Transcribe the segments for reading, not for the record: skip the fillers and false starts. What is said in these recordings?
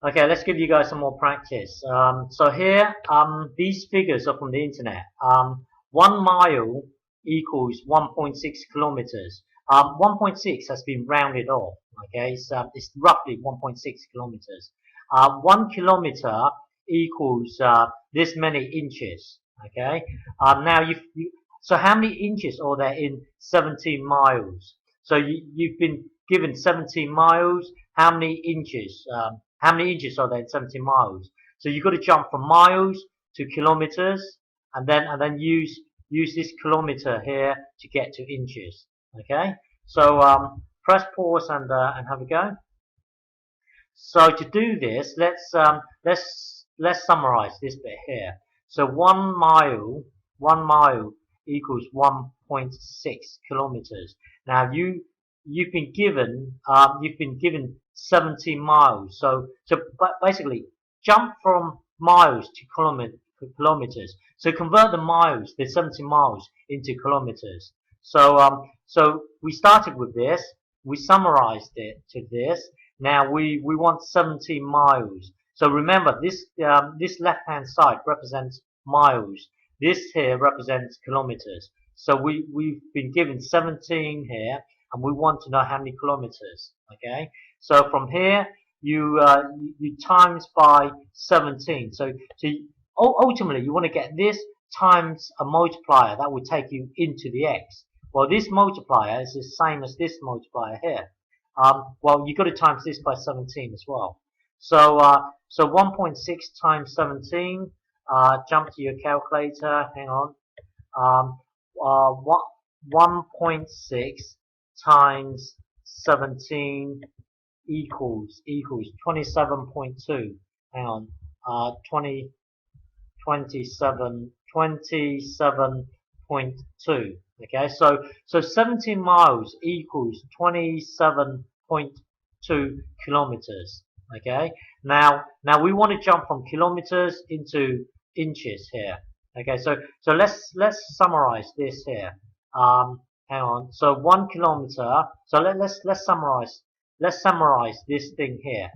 Okay, let's give you guys some more practice. So here, these figures are from the internet. 1 mile equals 1.6 kilometers. 1.6 has been rounded off. Okay, it's roughly 1.6 kilometers. 1 kilometer equals this many inches. Okay. Now so how many inches are there in 17 miles? So you've been given 17 miles. How many inches? How many inches are there in 17 miles? So you've got to jump from miles to kilometers, and then use this kilometer here to get to inches. Okay. So press pause and have a go. So to do this, let's summarize this bit here. So 1 mile equals 1.6 kilometers. Now you've been given 17 miles. So basically jump from miles to kilometers. So convert the miles, the 17 miles, into kilometers. So we started with this. We summarized it to this. Now we want 17 miles. So remember, this left-hand side represents miles. This here represents kilometers. So we've been given 17 here, and we want to know how many kilometers. Okay. So from here, you times by 17. So ultimately, you want to get this times a multiplier that would take you into the x. Well, this multiplier is the same as this multiplier here. Well, you've got to times this by 17 as well. So 1.6 times 17. Jump to your calculator. Hang on. 1.6 times 17 equals 27.2. Hang on. 27.2. Okay, so 17 miles equals 27.2 kilometers. Okay, now we want to jump from kilometers into inches here. Okay, so let's summarize this here. Hang on. So 1 kilometer. So let's summarize this thing here.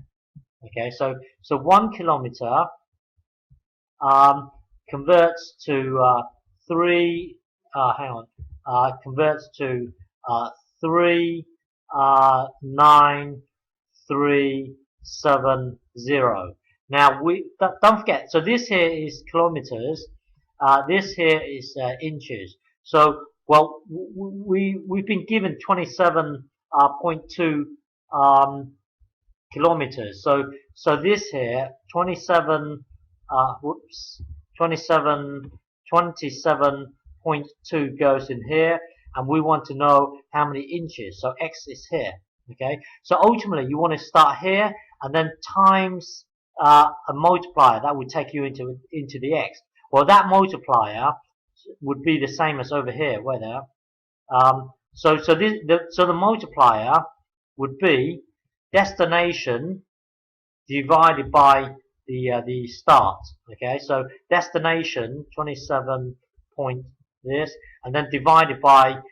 Okay, so 1 kilometer converts to 3. Hang on. Converts to 39370. Now don't forget. So this here is kilometers. This here is inches. So well, we've been given 27.2 kilometers. So this here 27.2 goes in here, and we want to know how many inches. So x is here. Okay. So ultimately, you want to start here and then times a multiplier that would take you into the x. Well, that multiplier would be the same as over here, where there. So the multiplier would be destination divided by the start. Okay, so destination 27 point this, and then divided by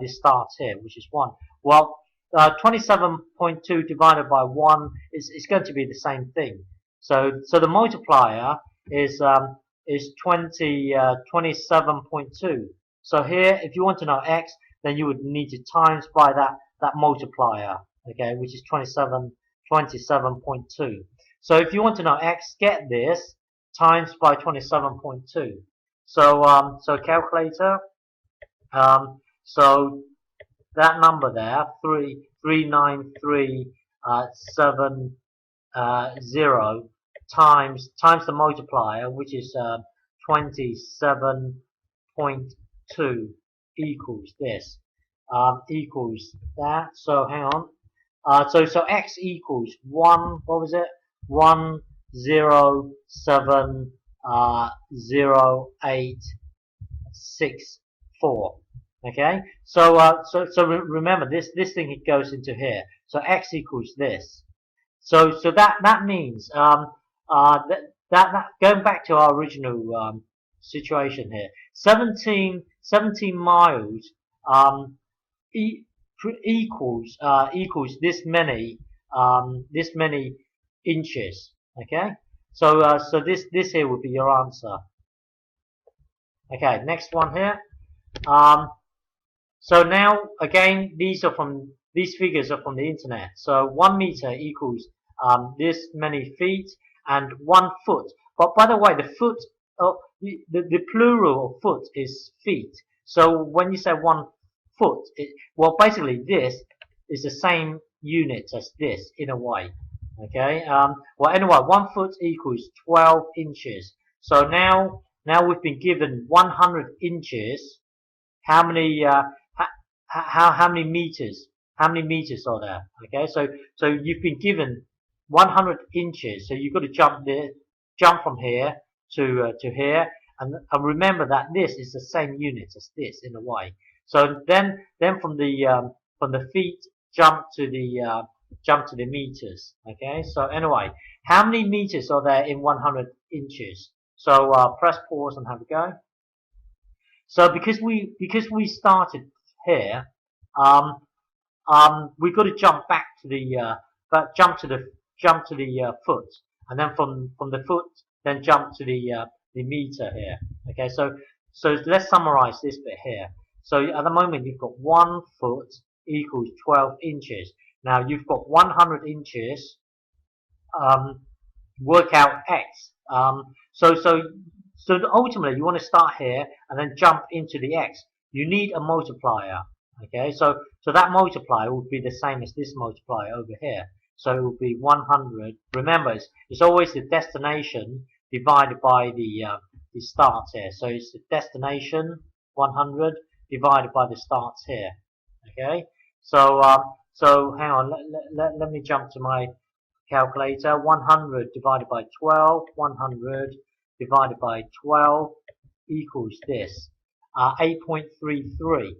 this start here, which is 1. Well, 27.2 divided by 1 is going to be the same thing. So the multiplier is 27.2. So here, if you want to know x, then you would need to times by that multiplier. Okay, which is 27.2. So if you want to know x, get this times by 27.2. So calculator. So that number there, 39370 times the multiplier, which is 27.2, equals this. Equals that. So hang on. So x equals 1. What was it? 1070864. Okay. So remember this thing, it goes into here. So x equals this. So that means that going back to our original situation here, 17 miles equals this many inches. Okay, so so this here would be your answer. Okay, next one here. So now again, these figures are from the internet. So 1 meter equals this many feet, and 1 foot. But by the way, the foot, the plural of foot is feet. So when you say 1 foot, well, basically this is the same unit as this in a way. Okay. Well, anyway, 1 foot equals 12 inches. So now we've been given 100 inches. How many how many meters? How many meters are there? Okay, so you've been given 100 inches, so you've got to jump from here to here, and remember that this is the same unit as this in a way. So then from the feet jump to the meters. Okay, so anyway, how many meters are there in 100 inches? So press pause and have a go. So because we started here, we've got to jump back to the jump to the foot, and then from the foot, then jump to the meter here. Okay, so let's summarize this bit here. So at the moment you've got 1 foot equals 12 inches. Now you've got 100 inches. Work out x. So ultimately you want to start here and then jump into the x. You need a multiplier. Okay, so that multiplier would be the same as this multiplier over here. So it will be 100. Remember, it's always the destination divided by the starts here. So it's the destination 100 divided by the starts here. Okay, so hang on. Let me jump to my calculator. 100 divided by 12. 100 divided by 12 equals this, 8.33.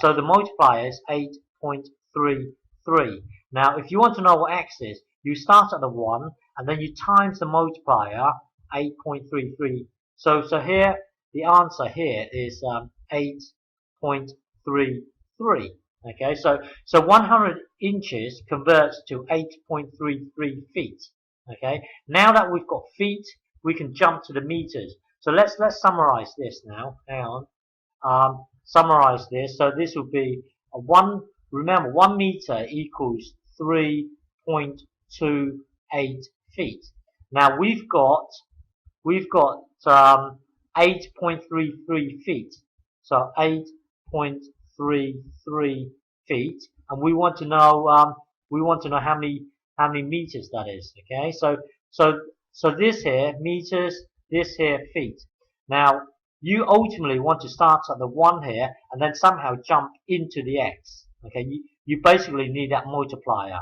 So the multiplier is 8.33. Now, if you want to know what x is, you start at the 1 and then you times the multiplier, 8.33. So here, the answer here is 8.33. Okay, so 100 inches converts to 8.33 feet. Okay, now that we've got feet, we can jump to the meters. So let's summarize this now. Hang on. Summarize this. So this will be remember 1 meter equals 3.28 feet. Now we've got 8.33 feet. So 8.33 feet, and we want to know how many meters that is. Okay, so this here meters, this here feet. Now you ultimately want to start at the 1 here and then somehow jump into the x. Okay, you basically need that multiplier.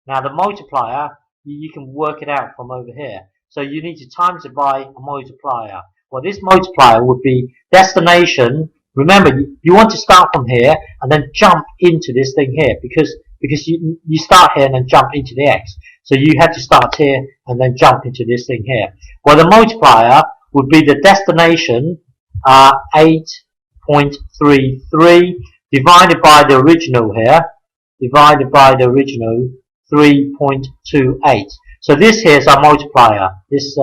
Now the multiplier, you can work it out from over here. So you need to times it by a multiplier. Well, this multiplier would be destination. Remember, you want to start from here and then jump into this thing here because you start here and then jump into the x. So you have to start here and then jump into this thing here. Well, the multiplier would be the destination, 8.33 divided by the original here, divided by the original 3.28. So this here is our multiplier, this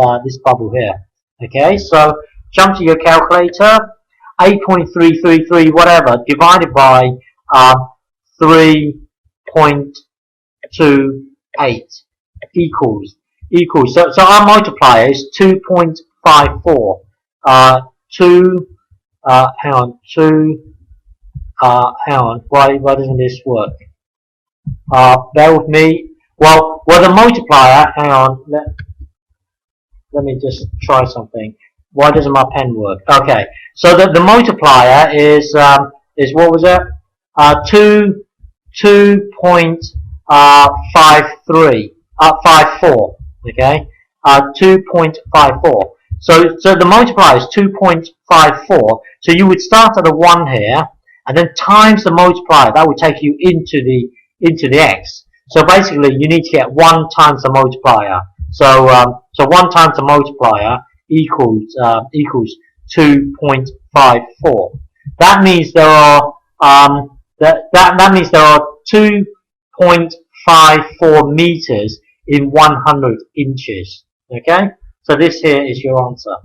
bubble here. Okay, so jump to your calculator, 8.333 whatever divided by 3.28 equals. So our multiplier is 2.54. Hang on. Why doesn't this work? Bear with me. Well, the multiplier. Hang on. Let me just try something. Why doesn't my pen work? Okay. So the multiplier is what was it? 2.54. Okay. 2.54. So the multiplier is 2.54. So you would start at the 1 here, and then times the multiplier. That would take you into the x. So basically, you need to get 1 times the multiplier. So 1 times the multiplier equals 2.54. That means there are that means there are 2.54 meters in 100 inches. Okay, so this here is your answer.